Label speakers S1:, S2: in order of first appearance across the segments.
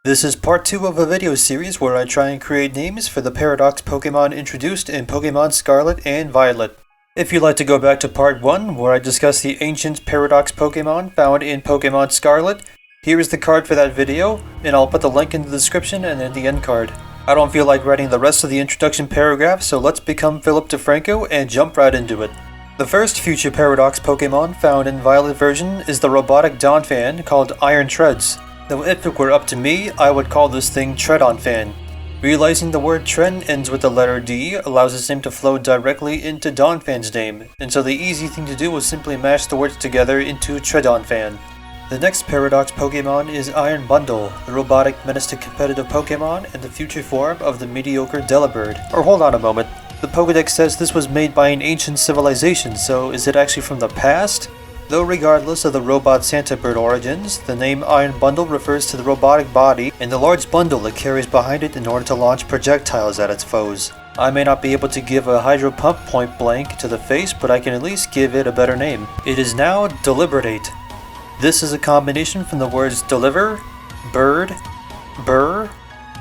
S1: This is part 2 of a video series where I try and create names for the Paradox Pokemon introduced in Pokemon Scarlet and Violet. If you'd like to go back to part 1 where I discuss the ancient Paradox Pokemon found in Pokemon Scarlet, here is the card for that video, and I'll put the link in the description and in the end card. I don't feel like writing the rest of the introduction paragraph, so let's become Philip DeFranco and jump right into it. The first future Paradox Pokemon found in Violet version is the robotic Donphan called Iron Treads. Though if it were up to me, I would call this thing Treadonphan. Realizing the word Tren ends with the letter D allows its name to flow directly into Donphan's name, and so the easy thing to do was simply mash the words together into Treadonphan. The next Paradox Pokemon is Iron Bundle, the robotic menace to competitive Pokemon and the future form of the mediocre Delibird. Or hold on a moment, the Pokedex says this was made by an ancient civilization, so is it actually from the past? Though regardless of the robot Santa Bird origins, the name Iron Bundle refers to the robotic body and the large bundle it carries behind it in order to launch projectiles at its foes. I may not be able to give a Hydro Pump point blank to the face, but I can at least give it a better name. It is now Deliberate. This is a combination from the words deliver, bird, burr,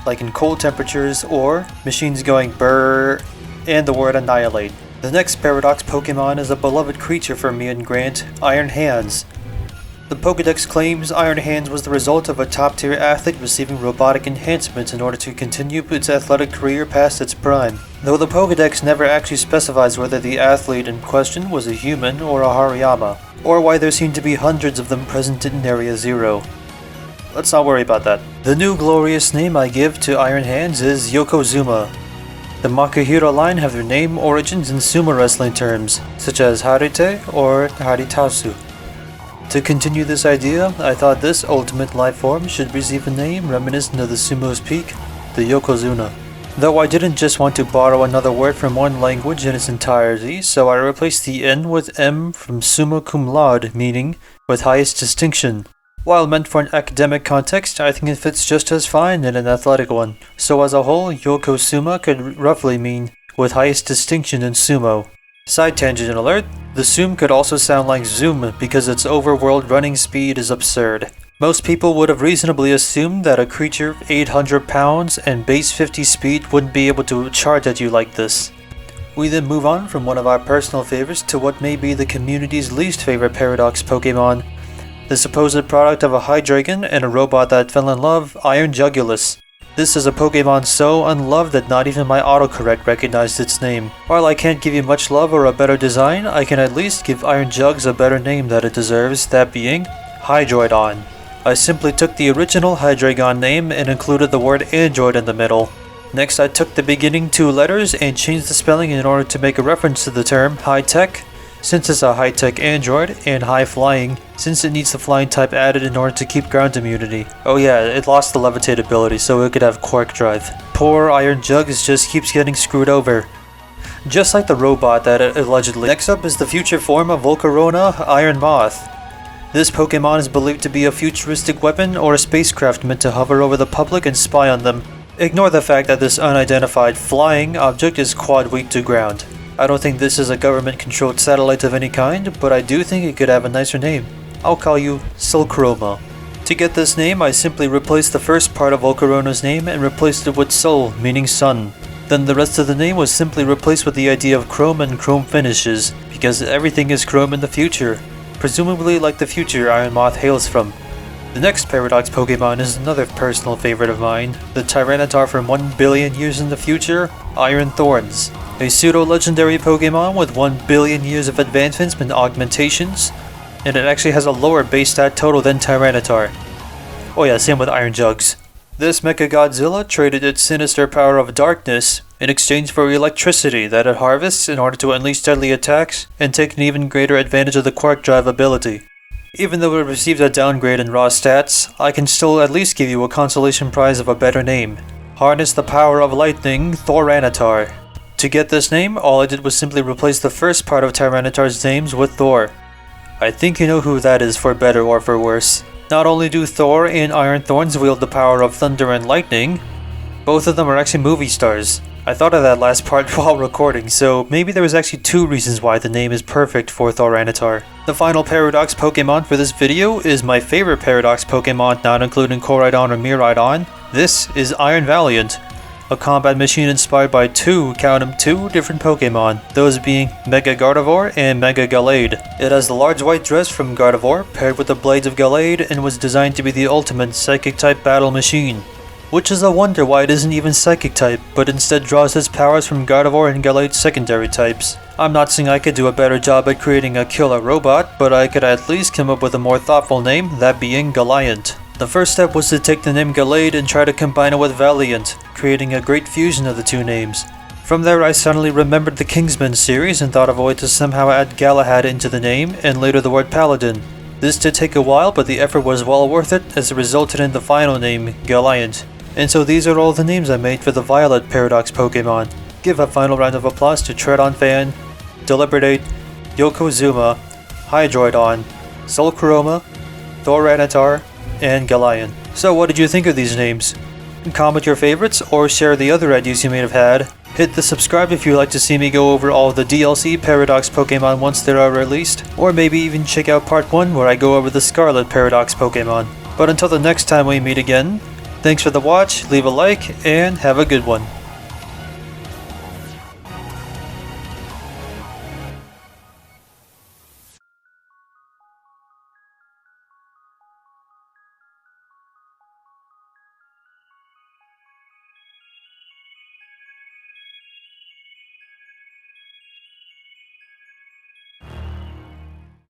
S1: like in cold temperatures, or machines going burr, and the word annihilate. The next Paradox Pokemon is a beloved creature for me and Grant, Iron Hands. The Pokedex claims Iron Hands was the result of a top-tier athlete receiving robotic enhancements in order to continue its athletic career past its prime, though the Pokedex never actually specifies whether the athlete in question was a human or a Hariyama, or why there seem to be hundreds of them present in Area Zero. Let's not worry about that. The new glorious name I give to Iron Hands is Yokozuna. The Makihiro line have their name origins in sumo wrestling terms, such as Harite or Haritasu. To continue this idea, I thought this ultimate life form should receive a name reminiscent of the sumo's peak, the Yokozuna. Though I didn't just want to borrow another word from one language in its entirety, so I replaced the N with M from summa cum laude, meaning with highest distinction. While meant for an academic context, I think it fits just as fine in an athletic one. So as a whole, Yokozuna could roughly mean with highest distinction in sumo. Side tangent alert, the Zoom could also sound like Zoom because its overworld running speed is absurd. Most people would have reasonably assumed that a creature 800 pounds and base 50 speed wouldn't be able to charge at you like this. We then move on from one of our personal favorites to what may be the community's least favorite Paradox Pokemon, the supposed product of a Hydreigon and a robot that fell in love, Iron Jugulis. This is a Pokemon so unloved that not even my autocorrect recognized its name. While I can't give you much love or a better design, I can at least give Iron Jugs a better name that it deserves, that being Hydroidon. I simply took the original Hydreigon name and included the word Android in the middle. Next I took the beginning 2 letters and changed the spelling in order to make a reference to the term high-tech, since it's a high-tech android, and high-flying, since it needs the flying type added in order to keep ground immunity. Oh yeah, it lost the levitate ability so it could have Quark Drive. Poor Iron Jugs just keeps getting screwed over. Just like the robot that it allegedly. Next up is the future form of Volcarona, Iron Moth. This Pokemon is believed to be a futuristic weapon or a spacecraft meant to hover over the public and spy on them. Ignore the fact that this unidentified flying object is quad weak to ground. I don't think this is a government-controlled satellite of any kind, but I do think it could have a nicer name. I'll call you Sulcroma. To get this name, I simply replaced the first part of Volcarona's name and replaced it with Sol, meaning sun. Then the rest of the name was simply replaced with the idea of chrome and chrome finishes, because everything is chrome in the future, presumably like the future Iron Moth hails from. The next Paradox Pokemon is another personal favorite of mine, the Tyranitar from 1 billion years in the future, Iron Thorns. A pseudo-legendary Pokemon with 1 billion years of advancements and augmentations, and it actually has a lower base stat total than Tyranitar. Oh yeah, same with Iron Jugs. This Mechagodzilla traded its sinister power of darkness in exchange for electricity that it harvests in order to unleash deadly attacks and take an even greater advantage of the Quark Drive ability. Even though it received a downgrade in raw stats, I can still at least give you a consolation prize of a better name. Harness the power of lightning, Thoranitar. To get this name, all I did was simply replace the first part of Tyranitar's names with Thor. I think you know who that is for better or for worse. Not only do Thor and Iron Thorns wield the power of thunder and lightning, both of them are actually movie stars. I thought of that last part while recording, so maybe there was actually 2 reasons why the name is perfect for Thoranitar. The final Paradox Pokemon for this video is my favorite Paradox Pokemon, not including Koraidon or Miraidon. This is Iron Valiant, a combat machine inspired by 2 different Pokemon, those being Mega Gardevoir and Mega Gallade. It has the large white dress from Gardevoir paired with the blades of Gallade and was designed to be the ultimate Psychic-type battle machine. Which is a wonder why it isn't even Psychic-type, but instead draws its powers from Gardevoir and Gallade's secondary types. I'm not saying I could do a better job at creating a killer robot, but I could at least come up with a more thoughtful name, that being Valiant. The first step was to take the name Gallade and try to combine it with Valiant, creating a great fusion of the 2 names. From there I suddenly remembered the Kingsman series and thought of a way to somehow add Galahad into the name, and later the word Paladin. This did take a while, but the effort was well worth it as it resulted in the final name, Valiant. And so these are all the names I made for the Violet Paradox Pokemon. Give a final round of applause to Treadon Fan, Deliberdate, Yokozuna, Hydroidon, Solchroma, Thoranitar, and Gallion. So what did you think of these names? Comment your favorites or share the other ideas you may have had. Hit the subscribe if you'd like to see me go over all the DLC Paradox Pokemon once they are released, or maybe even check out part 1 where I go over the Scarlet Paradox Pokemon. But until the next time we meet again, thanks for the watch, leave a like, and have a good one.